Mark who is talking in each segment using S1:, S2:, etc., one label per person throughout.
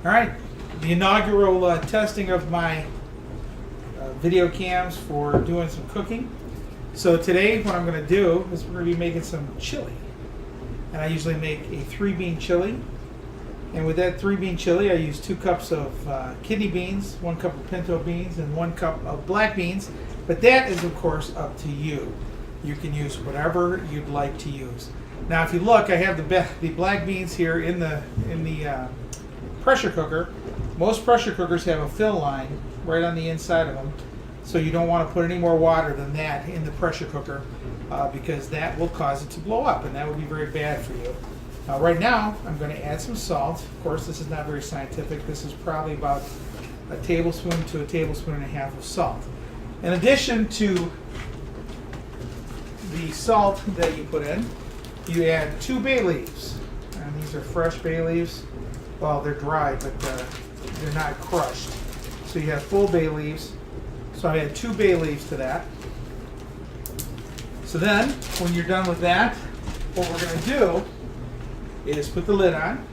S1: All right, the inaugural testing of my video cams for doing some cooking. So today what I'm going to do is we're going to be making some chili. And I usually make a 3-bean chili. And with that 3-bean chili I use 2 cups of kidney beans, 1 cup of pinto beans, and 1 cup of black beans. But that is of course up to you. You can use whatever you'd like to use. Now if you look, I have the black beans here in the pressure cooker. Most pressure cookers have a fill line right on the inside of them, so you don't want to put any more water than that in the pressure cooker because that will cause it to blow up, and that would be very bad for you. Right now I'm going to add some salt. Of course this is not very scientific. This is probably about a tablespoon to a tablespoon and a half of salt. In addition to the salt that you put in, you add 2 bay leaves, and these are fresh bay leaves. Well, they're dry, but they're not crushed. So you have full bay leaves. So I add 2 bay leaves to that. So then, when you're done with that, what we're going to do is put the lid on.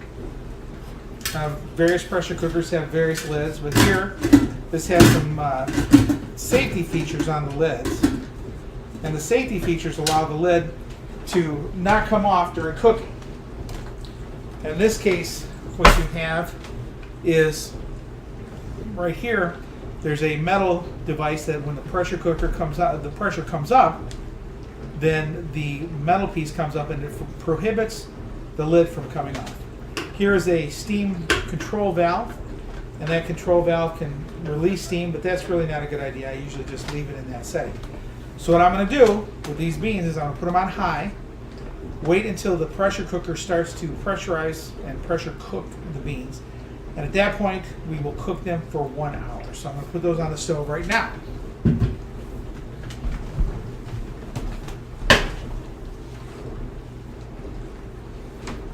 S1: Various pressure cookers have various lids, but here, this has some safety features on the lids. And the safety features allow the lid to not come off during cooking. In this case, what you have is right here, there's a metal device that when the pressure cooker comes out, the pressure comes up, then the metal piece comes up and it prohibits the lid from coming off. Here is a steam control valve, and that control valve can release steam, but that's really not a good idea. I usually just leave it in that setting. So what I'm going to do with these beans is I'm going to put them on high, wait until the pressure cooker starts to pressurize and pressure cook the beans. And at that point, we will cook them for 1 hour. So I'm going to put those on the stove right now. And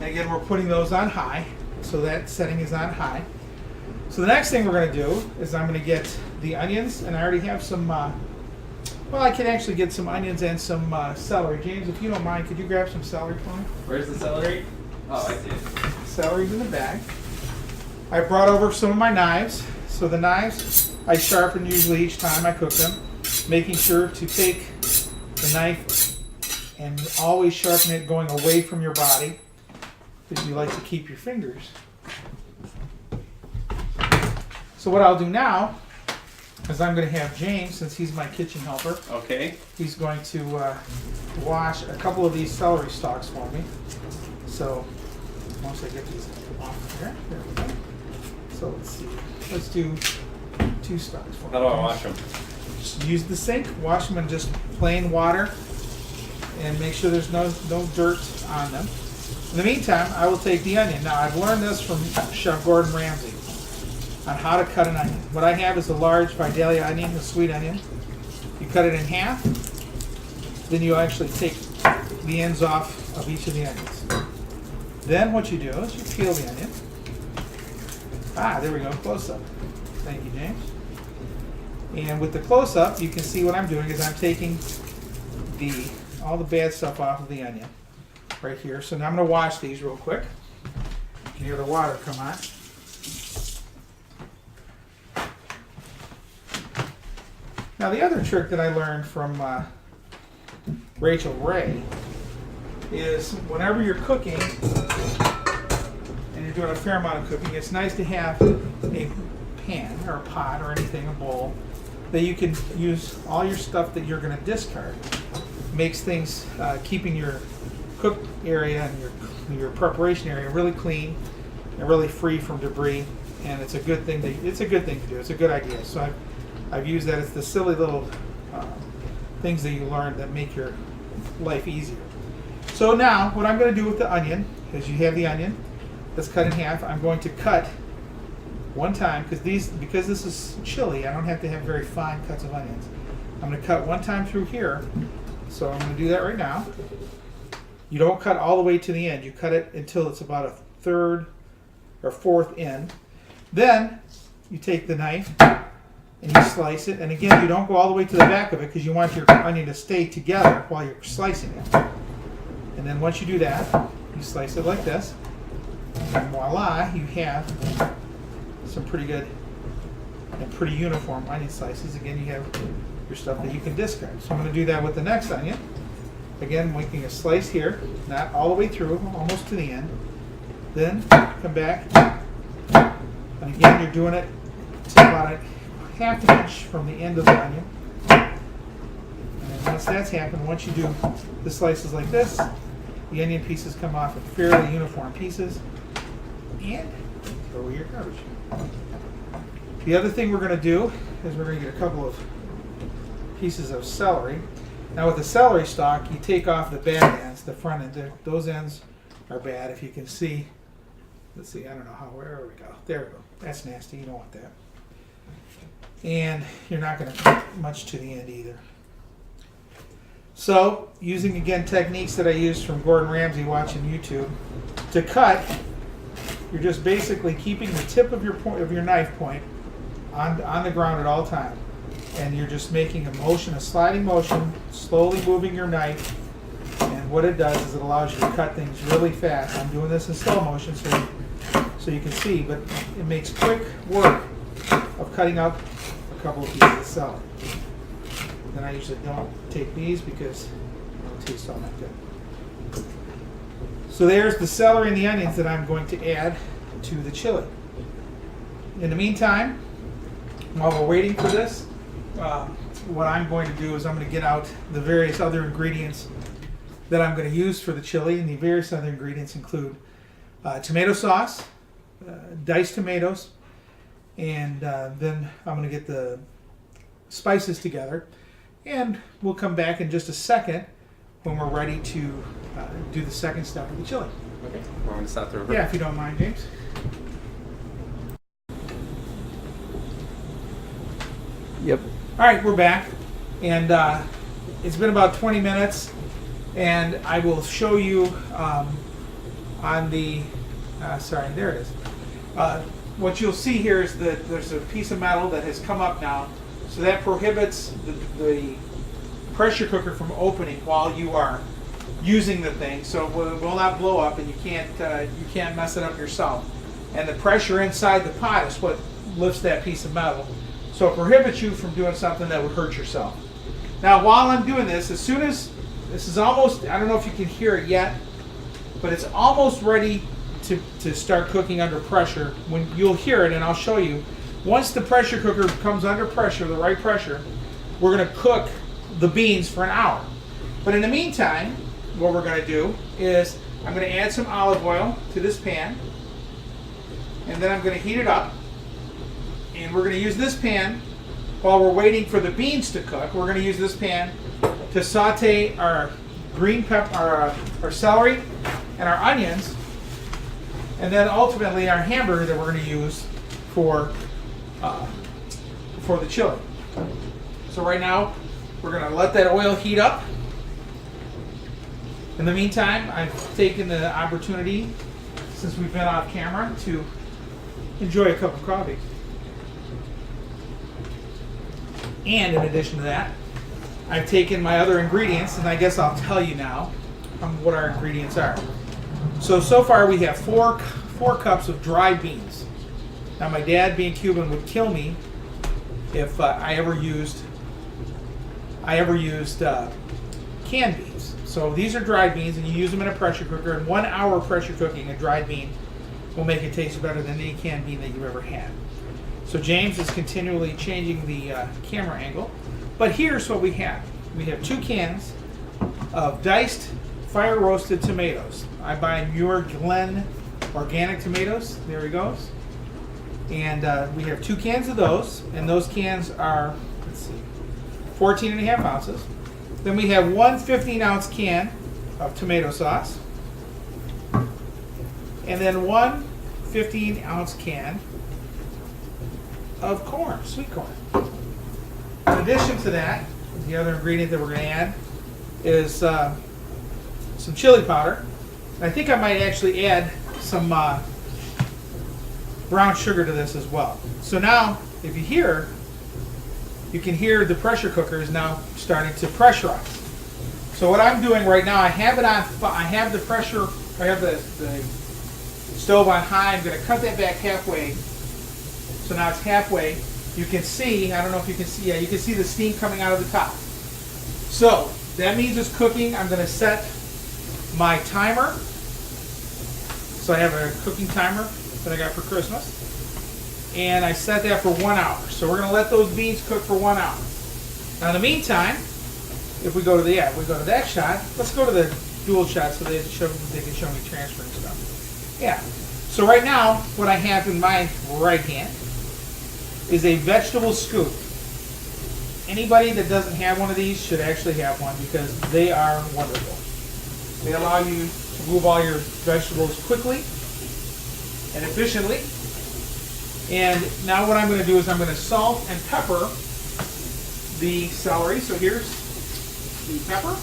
S1: again, we're putting those on high. So that setting is on high. So the next thing we're going to do is I'm going to get the onions, and I already have some well, I can actually get some onions and some celery. James, if you don't mind, could you grab some celery for me?
S2: Where's the celery? Oh, I see it.
S1: Celery's in the bag. I brought over some of my knives. So the knives I sharpen usually each time I cook them, making sure to take the knife and always sharpen it going away from your body because you like to keep your fingers. So what I'll do now is I'm going to have James, since he's my kitchen helper.
S2: Okay.
S1: He's going to wash a couple of these celery stalks for me. So once I get these off here, there we go. So let's see. Let's do 2 stalks for me.
S2: How do I wash them?
S1: Just use the sink. Wash them in just plain water, and make sure there's no dirt on them. In the meantime, I will take the onion. Now I've learned this from Chef Gordon Ramsay on how to cut an onion. What I have is a large Vidalia onion, a sweet onion. You cut it in half, then you actually take the ends off of each of the onions. Then what you do is you peel the onion. There we go, close up. Thank you, James. And with the close up, you can see what I'm doing is I'm taking all the bad stuff off of the onion right here. So now I'm going to wash these real quick. You can hear the water come on. Now the other trick that I learned from Rachel Ray is whenever you're cooking and you're doing a fair amount of cooking, it's nice to have a pan or a pot or anything, a bowl, that you can use all your stuff that you're going to discard. Makes things, keeping your cook area and your preparation area really clean and really free from debris, and it's a good thing to do. It's a good idea. So I've used that. It's the silly little things that you learn that make your life easier. So now what I'm going to do with the onion is you have the onion that's cut in half. I'm going to cut one time because this is chili. I don't have to have very fine cuts of onions. I'm going to cut one time through here. So I'm going to do that right now. You don't cut all the way to the end. You cut it until it's about a 3rd or 4th in. Then you take the knife and you slice it. And again, you don't go all the way to the back of it because you want your onion to stay together while you're slicing it. And then once you do that, you slice it like this. And voila, you have some pretty good and pretty uniform onion slices. Again, you have your stuff that you can discard. So I'm going to do that with the next onion. Again, making a slice here, not all the way through, almost to the end. Then come back, and again, you're doing it to about a half an inch from the end of the onion. And once that's happened, once you do the slices like this, the onion pieces come off in fairly uniform pieces, and throw away your garbage. The other thing we're going to do is we're going to get a couple of pieces of celery. Now with the celery stalk, you take off the bad ends, the front end. Those ends are bad. If you can see, let's see, I don't know how, where we go. There we go. That's nasty. You don't want that. And you're not going to cut much to the end either. So, using again techniques that I used from Gordon Ramsay watching YouTube, to cut, you're just basically keeping the tip of your knife point on the ground at all times. And you're just making a motion, a sliding motion, slowly moving your knife. And what it does is it allows you to cut things really fast. I'm doing this in slow motion so you can see, but it makes quick work of cutting up a couple of pieces of celery. Then I usually don't take these because they don't taste all that good. So there's the celery and the onions that I'm going to add to the chili. In the meantime, while we're waiting for this, what I'm going to do is I'm going to get out the various other ingredients that I'm going to use for the chili, and the various other ingredients include tomato sauce, diced tomatoes, and then I'm going to get the spices together, and we'll come back in just a second when we're ready to do the second step of the chili.
S2: Okay, we're going to start the river.
S1: Yeah, if you don't mind, James.
S2: Yep.
S1: All right, we're back, and it's been about 20 minutes, and I will show you on the, sorry, there it is. What you'll see here is that there's a piece of metal that has come up now, so that prohibits the pressure cooker from opening while you are using the thing, so it will not blow up, and you can't mess it up yourself. And the pressure inside the pot is what lifts that piece of metal. So it prohibits you from doing something that would hurt yourself. Now while I'm doing this, as soon as this is almost, I don't know if you can hear it yet, but it's almost ready to start cooking under pressure. When you'll hear it, and I'll show you, once the pressure cooker comes under pressure, the right pressure, we're going to cook the beans for an hour. But in the meantime, what we're going to do is I'm going to add some olive oil to this pan, and then I'm going to heat it up. And we're going to use this pan while we're waiting for the beans to cook. We're going to use this pan to saute our green pepper, our celery, and our onions, and then ultimately our hamburger that we're going to use for the chili. So right now we're going to let that oil heat up. In the meantime, I've taken the opportunity, since we've been off camera, to enjoy a cup of coffee. And in addition to that, I've taken my other ingredients, and I guess I'll tell you now what our ingredients are. So far we have four cups of dried beans. Now my dad, being Cuban, would kill me if I ever used canned beans. So these are dried beans, and you use them in a pressure cooker, and 1 hour pressure cooking a dried bean will make it taste better than any canned bean that you've ever had. So James is continually changing the camera angle. But here's what we have. We have 2 cans of diced fire roasted tomatoes. I buy Muir Glen organic tomatoes. There he goes. And we have 2 cans of those. And those cans are, let's see, 14.5 ounces. Then we have 1 15-ounce can of tomato sauce. And then 1 15-ounce can of corn, sweet corn. In addition to that, the other ingredient that we're going to add is some chili powder. And I think I might actually add some brown sugar to this as well. So now, if you can hear the pressure cooker is now starting to pressurize. So what I'm doing right now, I have it on. I have the pressure. I have the stove on high. I'm going to cut that back halfway, So now it's halfway. You can see, I don't know if you can see, yeah, you can see the steam coming out of the top. So that means it's cooking. I'm going to set my timer. So I have a cooking timer that I got for Christmas. And I set that for 1 hour. So we're going to let those beans cook for 1 hour. Now in the meantime, if we go to that shot, let's go to the dual shot so they can show me transferring stuff. Yeah. So right now, what I have in my right hand is a vegetable scoop. Anybody that doesn't have one of these should actually have one because they are wonderful. They allow you to move all your vegetables quickly and efficiently. And now what I'm going to do is I'm going to salt and pepper the celery. So here's the pepper.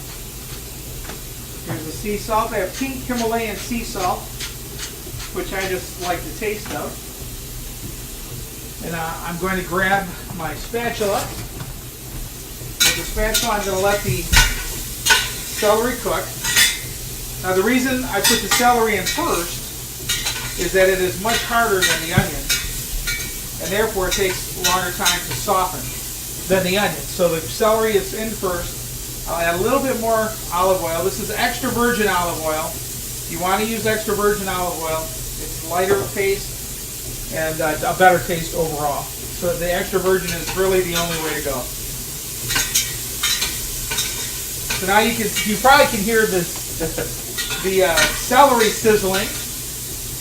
S1: Here's the sea salt. I have pink Himalayan sea salt, which I just like the taste of. And I'm going to grab my spatula. With the spatula, I'm going to let the celery cook. Now the reason I put the celery in first is that it is much harder than the onion, and therefore it takes a longer time to soften than the onion. So the celery is in first. I'll add a little bit more olive oil. This is extra virgin olive oil. You want to use extra virgin olive oil. It's lighter taste and a better taste overall. So the extra virgin is really the only way to go. So now you probably can hear the celery sizzling,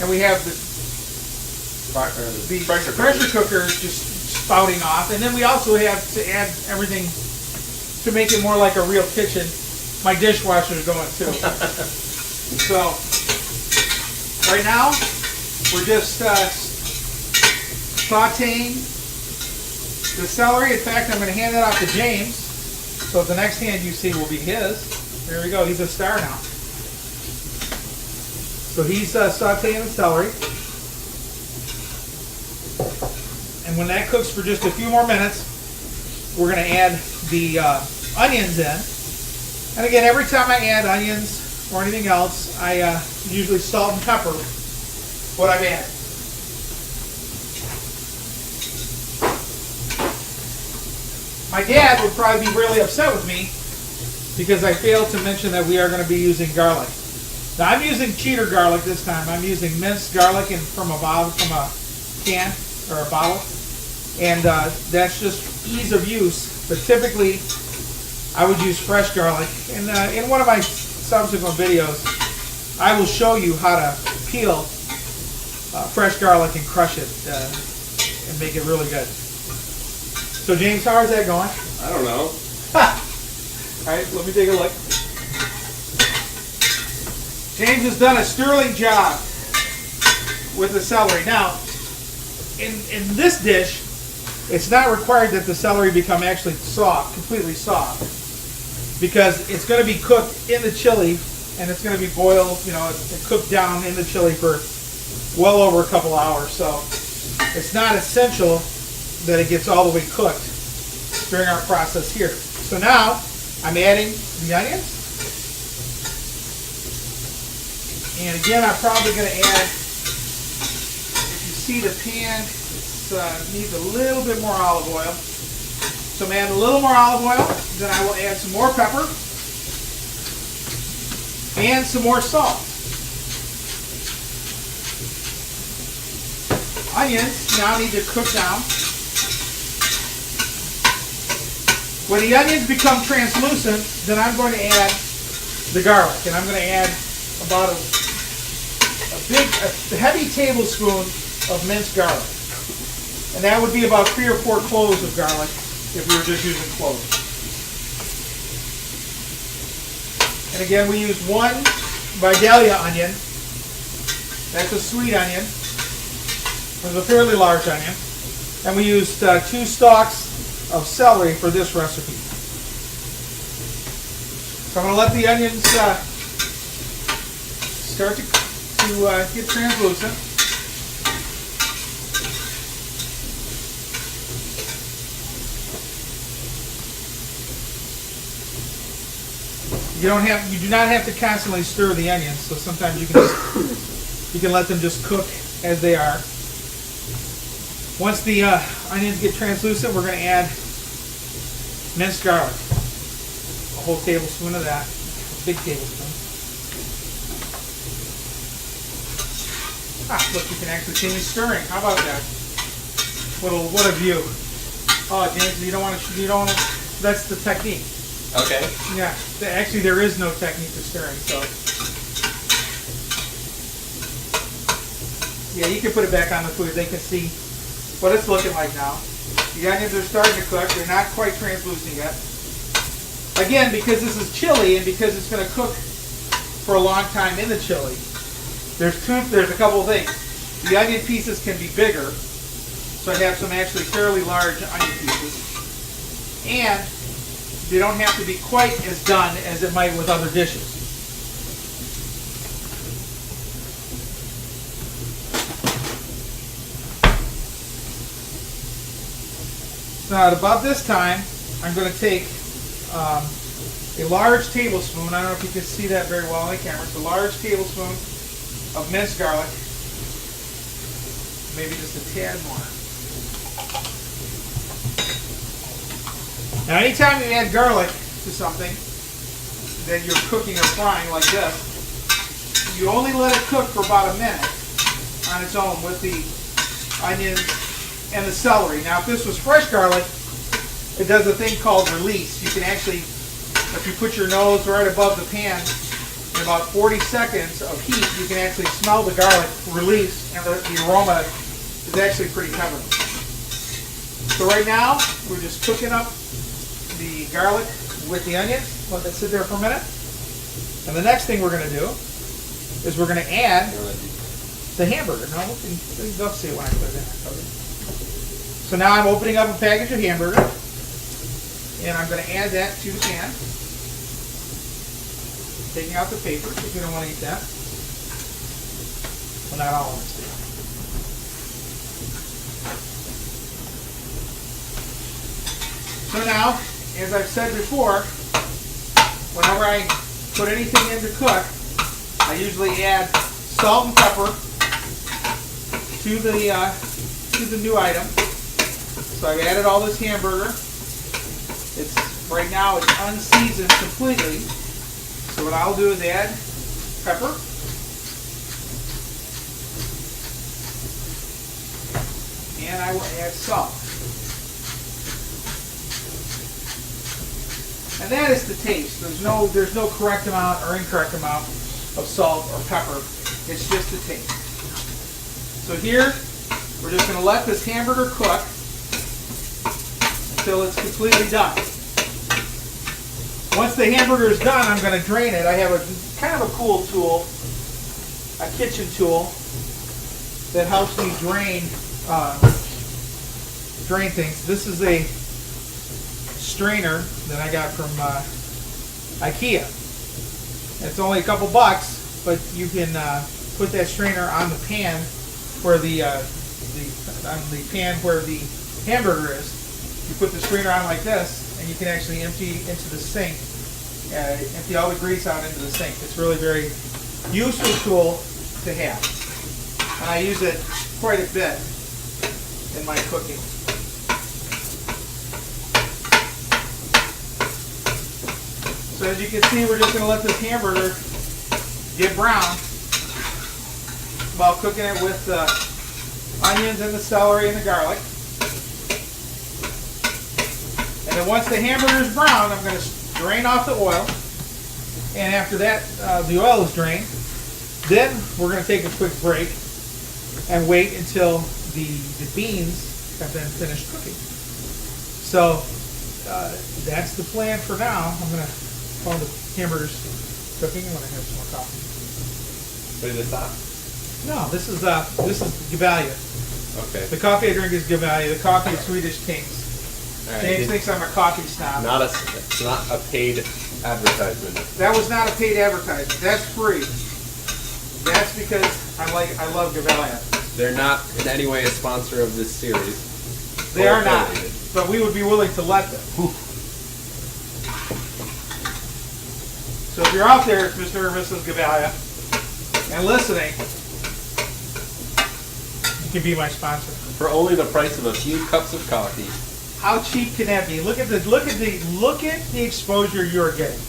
S1: and we have the pressure cooker just spouting off, and then we also have to add everything to make it more like a real kitchen. My dishwasher is going too. So right now we're just sauteing the celery. In fact, I'm going to hand that off to James. So the next hand you see will be his. There we go. He's a star now. So he's sauteing the celery. And when that cooks for just a few more minutes, we're going to add the onions in. And again, every time I add onions or anything else, I usually salt and pepper what I've added. My dad would probably be really upset with me because I failed to mention that we are going to be using garlic. Now I'm using cheater garlic this time. I'm using minced garlic from a can or a bottle, and that's just ease of use. But typically, I would use fresh garlic. And in one of my subsequent videos, I will show you how to peel fresh garlic and crush it and make it really good. So James, how is that going?
S2: I don't know.
S1: All right, let me take a look. James has done a sterling job with the celery. Now, in this dish, it's not required that the celery become actually soft, completely soft, because it's going to be cooked in the chili, and it's going to be boiled, cooked down in the chili for well over a couple hours. So it's not essential that it gets all the way cooked during our process here. So now I'm adding the onions. And again, I'm probably going to add, if you see the pan, it needs a little bit more olive oil. So I'm adding a little more olive oil, then I will add some more pepper and some more salt. Onions now need to cook down. When the onions become translucent, then I'm going to add the garlic, and I'm going to add about a heavy tablespoon of minced garlic. And that would be about 3 or 4 cloves of garlic if we were just using cloves. And again, we use 1 Vidalia onion. That's a sweet onion. It's a fairly large onion. And we used 2 stalks of celery for this recipe. So I'm going to let the onions start to get translucent. You do not have to constantly stir the onions, so sometimes you can let them just cook as they are. Once the onions get translucent, we're going to add minced garlic. A whole tablespoon of that, a big tablespoon. Look, you can actually see me stirring. How about that? What a view! Oh, James, you don't want to. That's the technique.
S2: Okay.
S1: Yeah. Actually, there is no technique to stirring. So, yeah, you can put it back on the food. They can see what it's looking like now. The onions are starting to cook. They're not quite translucent yet. Again, because this is chili and because it's going to cook for a long time in the chili, there's a couple of things. The onion pieces can be bigger, so I have some actually fairly large onion pieces, and they don't have to be quite as done as it might with other dishes. Now at about this time, I'm going to take a large tablespoon. I don't know if you can see that very well on the camera. It's a large tablespoon of minced garlic. Maybe just a tad more. Now anytime you add garlic to something that you're cooking or frying like this, you only let it cook for about a minute on its own with the onions and the celery. Now if this was fresh garlic, it does a thing called release. You can actually, if you put your nose right above the pan, in about 40 seconds of heat, you can actually smell the garlic release, and the aroma is actually pretty heavenly. So right now, we're just cooking up the garlic with the onions. Let that sit there for a minute. And the next thing we're going to do is we're going to add the hamburger. Now, they'll see it when I put it in. Okay. So now I'm opening up a package of hamburger, and I'm going to add that to the pan. Taking out the paper if you don't want to eat that. Well, not all of it. So now, as I've said before, whenever I put anything in to cook, I usually add salt and pepper to the new item. So I've added all this hamburger. Right now it's unseasoned completely. So what I'll do is add pepper. And I will add salt. And that is the taste. There's no correct amount or incorrect amount of salt or pepper. It's just the taste. So here, we're just going to let this hamburger cook until it's completely done. Once the hamburger is done, I'm going to drain it. I have a kind of a cool tool, a kitchen tool, that helps me drain things. This is a strainer that I got from IKEA. It's only a couple bucks, but you can put that strainer on the pan where the pan where the hamburger is. You put the strainer on like this, and you can actually empty into the sink, empty all the grease out into the sink. It's really a very useful tool to have, and I use it quite a bit in my cooking. So as you can see, we're just going to let this hamburger get brown while cooking it with the onions and the celery and the garlic. And then once the hamburger is brown, I'm going to drain off the oil. And after that, the oil is drained. Then we're going to take a quick break and wait until the beans have been finished cooking. So that's the plan for now. I'm going to while the hamburger's cooking, I'm going to have some more coffee.
S2: What is this at?
S1: No, this is Gevalia.
S2: Okay.
S1: The coffee I drink is Gevalia. The coffee is Swedish Kings.
S2: Right.
S1: James thinks I'm a coffee snob.
S2: It's not a paid advertisement.
S1: That was not a paid advertisement. That's free. That's because I love Gevalia.
S2: They're not in any way a sponsor of this series.
S1: They are not, but we would be willing to let them. So if you're out there, Mr. or Mrs. Gevalia, and listening, you can be my sponsor.
S2: For only the price of a few cups of coffee.
S1: How cheap can that be? Look at the exposure you're getting.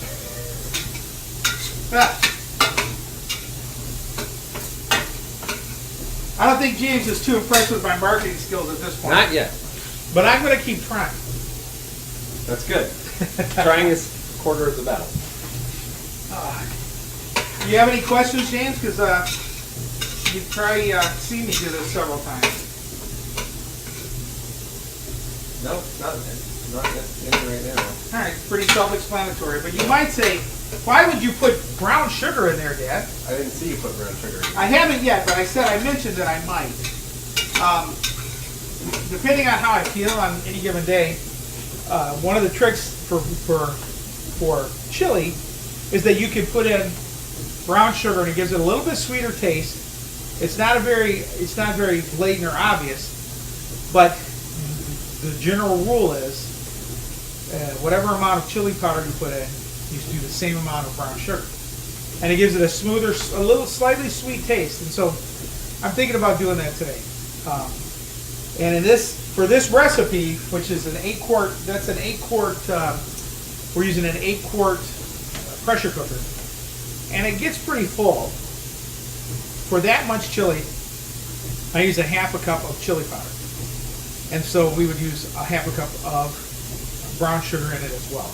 S1: Ah. I don't think James is too impressed with my marketing skills at this point.
S2: Not yet.
S1: But I'm going to keep trying.
S2: That's good. Trying is a quarter of the battle.
S1: Do you have any questions, James? Because you've probably seen me do this several times.
S2: No, not in right now.
S1: All right, pretty self-explanatory. But you might say, why would you put brown sugar in there, Dad?
S2: I didn't see you put brown sugar in.
S1: I haven't yet, but I mentioned that I might. Depending on how I feel on any given day, one of the tricks for chili is that you can put in brown sugar and it gives it a little bit sweeter taste. It's not very blatant or obvious, but the general rule is whatever amount of chili powder you put in, you do the same amount of brown sugar, and it gives it a smoother, a little slightly sweet taste. And so I'm thinking about doing that today. And for this recipe, which is an 8-quart, we're using an 8-quart pressure cooker, and it gets pretty full. For that much chili, I use a half a cup of chili powder, and so we would use a half a cup of brown sugar in it as well.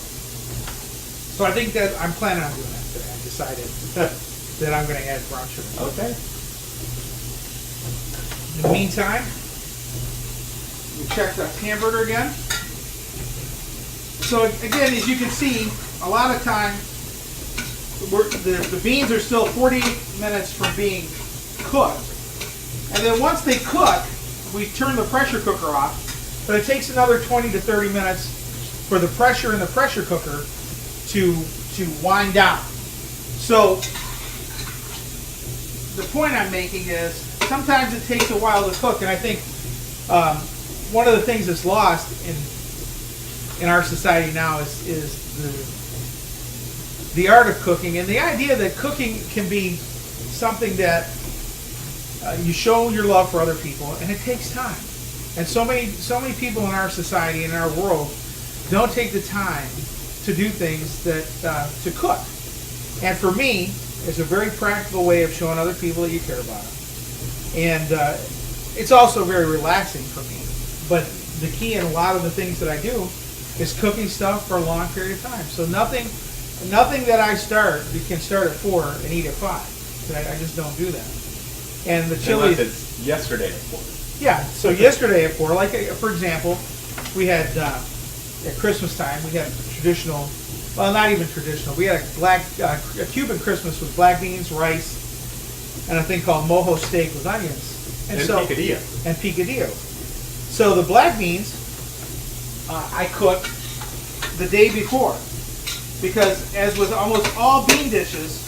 S1: So I think that I'm planning on doing that today. I decided that I'm going to add brown sugar.
S2: Okay.
S1: In the meantime, we check the hamburger again. So again, as you can see, a lot of time the beans are still 40 minutes from being cooked. And then once they cook, we turn the pressure cooker off. But it takes another 20 to 30 minutes for the pressure in the pressure cooker to wind down. So the point I'm making is sometimes it takes a while to cook, and I think one of the things that's lost in our society now is the art of cooking, and the idea that cooking can be something that you show your love for other people, and it takes time. And so many people in our society, in our world, don't take the time to do things that to cook. And for me, it's a very practical way of showing other people that you care about them. And it's also very relaxing for me. But the key in a lot of the things that I do is cooking stuff for a long period of time. So nothing that I start, you can start at 4 and eat at 5. I just don't do that. And the chili.
S2: Unless it's yesterday at 4.
S1: Yeah. So yesterday at 4, like for example, we had at Christmas time we had traditional. Well, not even traditional. We had a Cuban Christmas with black beans, rice, and a thing called mojo steak with onions.
S2: And picadillo.
S1: And picadillo. So the black beans, I cooked the day before. Because as with almost all bean dishes,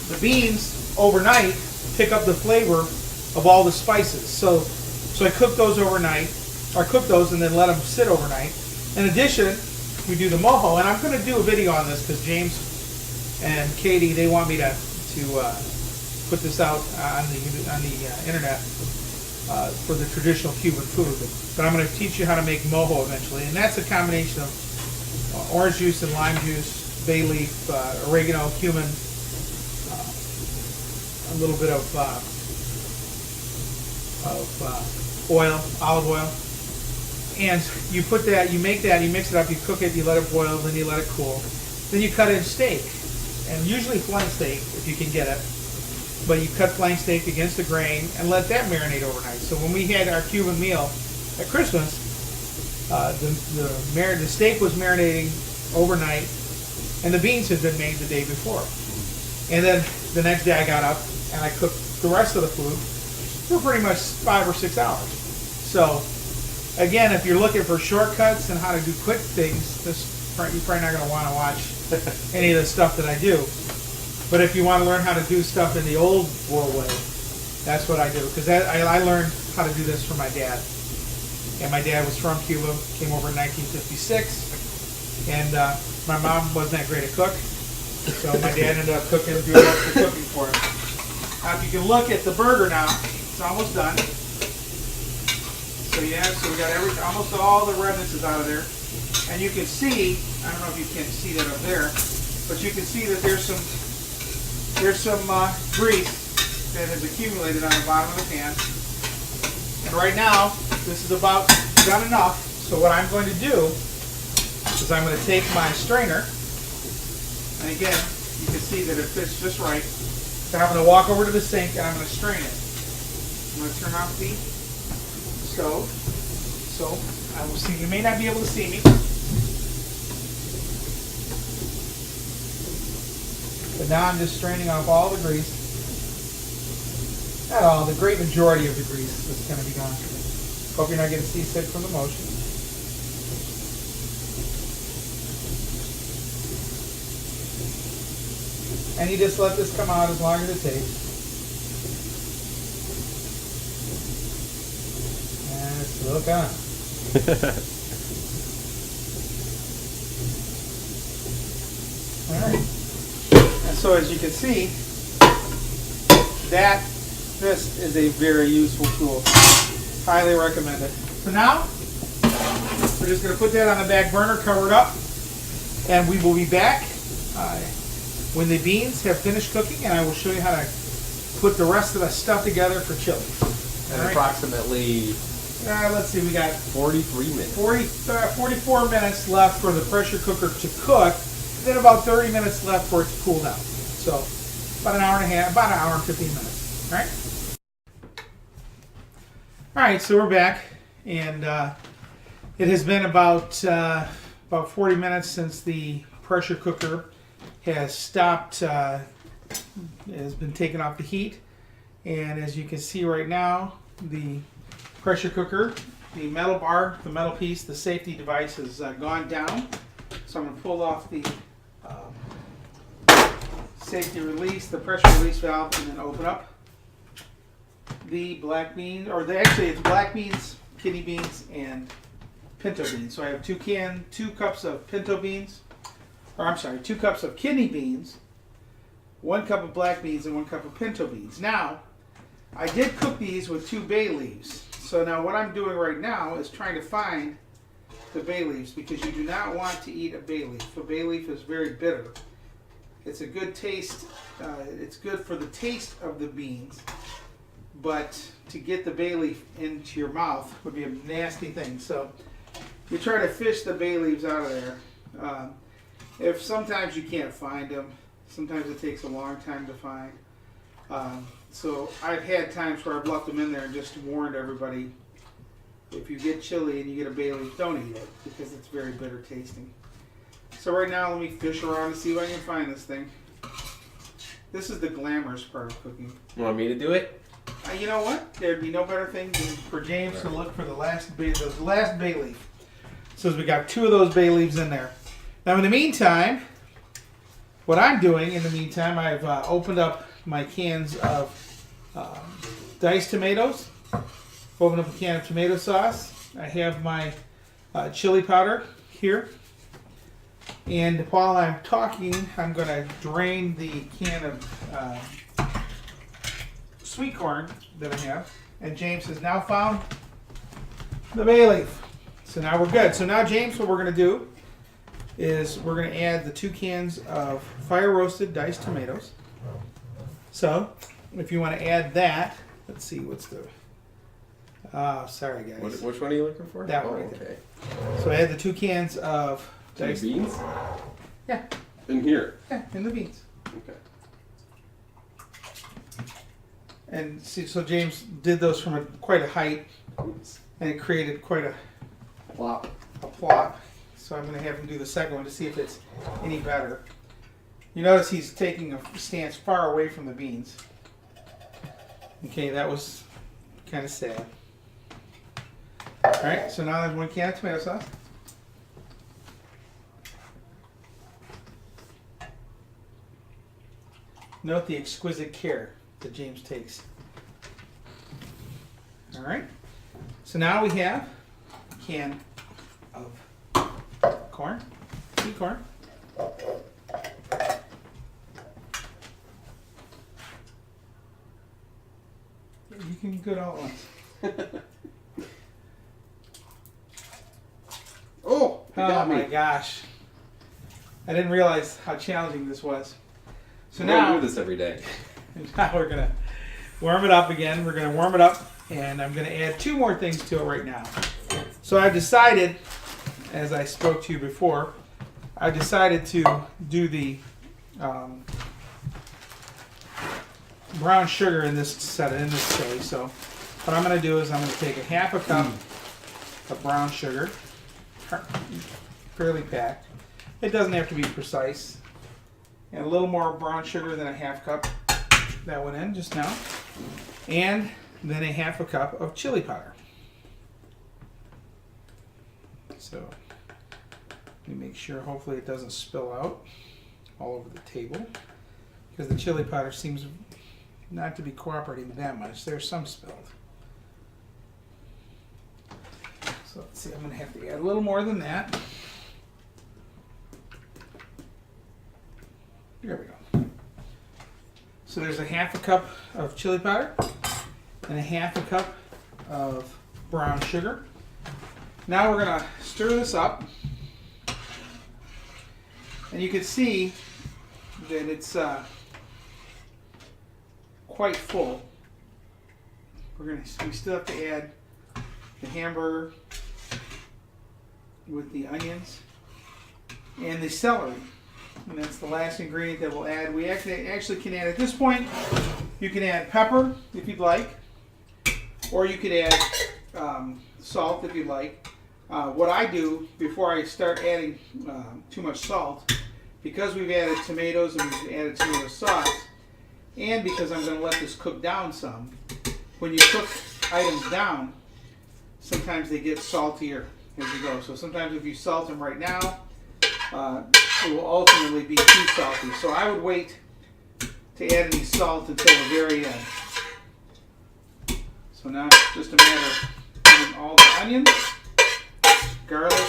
S1: the beans overnight pick up the flavor of all the spices. So I cooked those overnight, or cooked those and then let them sit overnight. In addition, we do the mojo, and I'm going to do a video on this because James and Katie, they want me to put this out on the internet for the traditional Cuban food. But I'm going to teach you how to make mojo eventually, and that's a combination of orange juice and lime juice, bay leaf, oregano, cumin, a little bit of oil, olive oil. And you put that, you make that, you mix it up, you cook it, you let it boil, then you let it cool. Then you cut in steak, and usually flank steak if you can get it. But you cut flank steak against the grain and let that marinate overnight. So when we had our Cuban meal at Christmas, the steak was marinating overnight, and the beans had been made the day before. And then the next day I got up and I cooked the rest of the food for pretty much 5 or 6 hours. So again, if you're looking for shortcuts and how to do quick things, you're probably not going to want to watch any of the stuff that I do. But if you want to learn how to do stuff in the old world way, that's what I do. Because I learned how to do this from my dad. And my dad was from Cuba, came over in 1956. And my mom wasn't that great a cook. So my dad ended up doing most of the cooking for us. Now if you can look at the burger now, it's almost done. So yeah, so we got almost all the redness is out of there. And you can see, I don't know if you can see that up there, but you can see that there's some grease that has accumulated on the bottom of the pan. And right now, this is about done enough. So what I'm going to do is I'm going to take my strainer, and again, you can see that it fits just right. Then I'm going to walk over to the sink and I'm going to strain it. I'm going to turn off the stove. So I will see. You may not be able to see me. But now I'm just straining off all the grease. Not all, the great majority of the grease is going to be gone. Hope you're not getting seasick from the motion. And you just let this come out as long as it takes. And it's still gone. Alright. And so as you can see, this is a very useful tool. Highly recommend it. So now, we're just going to put that on the back burner, cover it up, and we will be back when the beans have finished cooking, and I will show you how to put the rest of the stuff together for chili.
S2: And approximately,
S1: let's see, we got
S2: 43 minutes.
S1: 44 minutes left for the pressure cooker to cook, then about 30 minutes left for it to cool down. So about an hour and a half, about an hour and 15 minutes. All right. All right, so we're back, and it has been about 40 minutes since the pressure cooker has stopped, has been taken off the heat, and as you can see right now, the pressure cooker, the metal bar, the metal piece, the safety device has gone down. So I'm going to pull off the safety release, the pressure release valve, and then open up the black beans, actually it's black beans, kidney beans, and pinto beans. So I have 2 cups of pinto beans, or I'm sorry, 2 cups of kidney beans, 1 cup of black beans, and 1 cup of pinto beans. Now, I did cook these with 2 bay leaves. So now what I'm doing right now is trying to find the bay leaves, because you do not want to eat a bay leaf. A bay leaf is very bitter. It's a good taste, it's good for the taste of the beans, but to get the bay leaf into your mouth would be a nasty thing. So you try to fish the bay leaves out of there. If sometimes you can't find them, sometimes it takes a long time to find. So I've had times where I've left them in there and just warned everybody, if you get chili and you get a bay leaf, don't eat it, because it's very bitter tasting. So right now, let me fish around to see if I can find this thing. This is the glamorous part of cooking.
S2: You want me to do it?
S1: You know what? There'd be no better thing than for James to look for the last bay leaf. So we got 2 of those bay leaves in there. Now in the meantime, what I'm doing in the meantime, I've opened up my cans of diced tomatoes. Opened up a can of tomato sauce. I have my chili powder here. And while I'm talking, I'm going to drain the can of sweet corn that I have. And James has now found the bay leaf. So now we're good. So now, James, what we're going to do is we're going to add the 2 cans of fire roasted diced tomatoes. So if you want to add that, let's see, what's the... Oh, sorry, guys.
S2: Which one are you looking for?
S1: That one right there. So I add the 2 cans of diced
S2: beans?
S1: Yeah.
S2: In here?
S1: Yeah, in the beans.
S2: Okay.
S1: And see, so James did those from quite a height,
S2: Oops.
S1: and it created quite a
S2: Plop.
S1: plop. So I'm going to have him do the second one to see if it's any better. You notice he's taking a stance far away from the beans. Okay, that was kind of sad. Alright, so now there's 1 can of tomato sauce. Note the exquisite care that James takes. Alright, so now we have a can of corn, sweet corn. You can go all at once.
S2: You
S1: Oh
S2: got me.
S1: my gosh. I didn't realize how challenging this was. So
S2: We don't
S1: now,
S2: do this every day.
S1: now we're going to warm it up again. We're going to warm it up, and I'm going to add 2 more things to it right now. So I've decided, as I spoke to you before, I decided to do the brown sugar in this case. So what I'm going to do is I'm going to take a half a cup of brown sugar, fairly packed. It doesn't have to be precise. And a little more brown sugar than a half cup that went in just now. And then a half a cup of chili powder. So let me make sure, hopefully it doesn't spill out all over the table, because the chili powder seems not to be cooperating that much. There's some spilled. So let's see, I'm going to have to add a little more than that. There we go. So there's a half a cup of chili powder and a half a cup of brown sugar. Now we're going to stir this up. And you can see that it's quite full. We still have to add the hamburger with the onions and the celery. And that's the last ingredient that we'll add. We actually can add, at this point, you can add pepper if you'd like, or you could add salt if you'd like. What I do before I start adding too much salt, because we've added tomatoes and we've added tomato sauce, and because I'm going to let this cook down some, when you cook items down, sometimes they get saltier as you go. So sometimes if you salt them right now, it will ultimately be too salty. So I would wait to add any salt until the very end. So now it's just a matter of putting all the onions, garlic,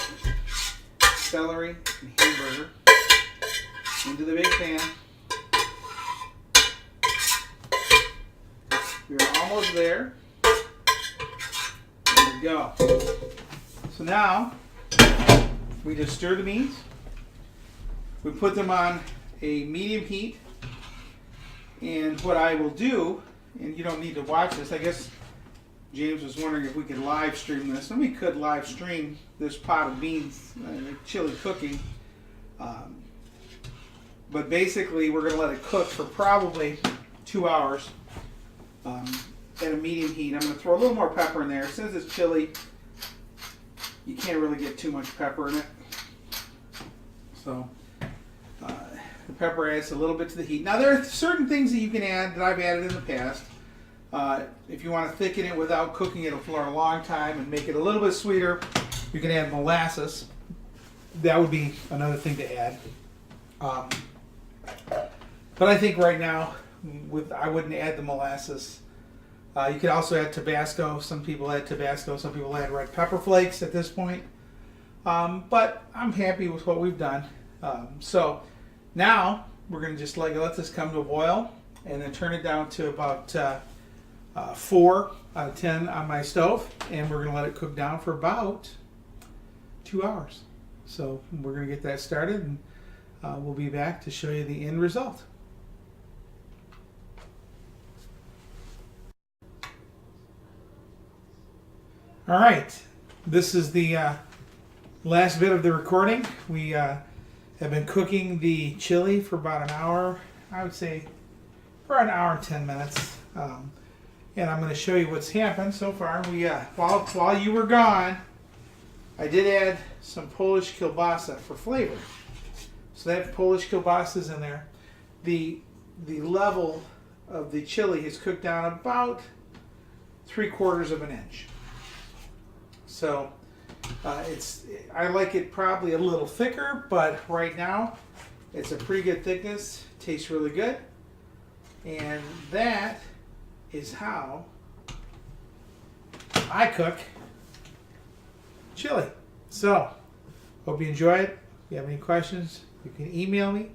S1: celery, and hamburger into the big pan. We're almost there. There we go. So now we just stir the beans. We put them on a medium heat, and what I will do, and you don't need to watch this, I guess James was wondering if we could live stream this, and we could live stream this pot of beans, chili cooking, but basically we're going to let it cook for probably 2 hours at a medium heat. I'm going to throw a little more pepper in there. Since it's chili, you can't really get too much pepper in it, so the pepper adds a little bit to the heat. Now there are certain things that you can add that I've added in the past. If you want to thicken it without cooking it for a long time and make it a little bit sweeter, you can add molasses. That would be another thing to add. But I think right now, I wouldn't add the molasses. You could also add Tabasco. Some people add Tabasco. Some people add red pepper flakes at this point. But I'm happy with what we've done. So now we're going to just let this come to a boil and then turn it down to about 4 out of 10 on my stove, and we're going to let it cook down for about 2 hours. So we're going to get that started, and we'll be back to show you the end result. All right, this is the last bit of the recording. We have been cooking the chili for about an hour, I would say for an hour and 10 minutes. And I'm going to show you what's happened so far. We while you were gone, I did add some Polish kielbasa for flavor. So that Polish kielbasa is in there. The level of the chili is cooked down about 3/4 of an inch. So I like it probably a little thicker, but right now it's a pretty good thickness. Tastes really good. And that is how I cook chili. So, hope you enjoy it. If you have any questions, you can email me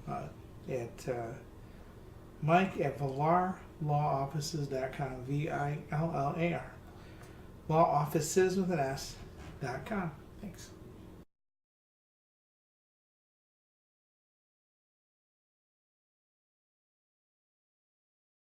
S1: at mike@villarlawoffices.com. VILLAR. Lawoffices with an S.com. Thanks.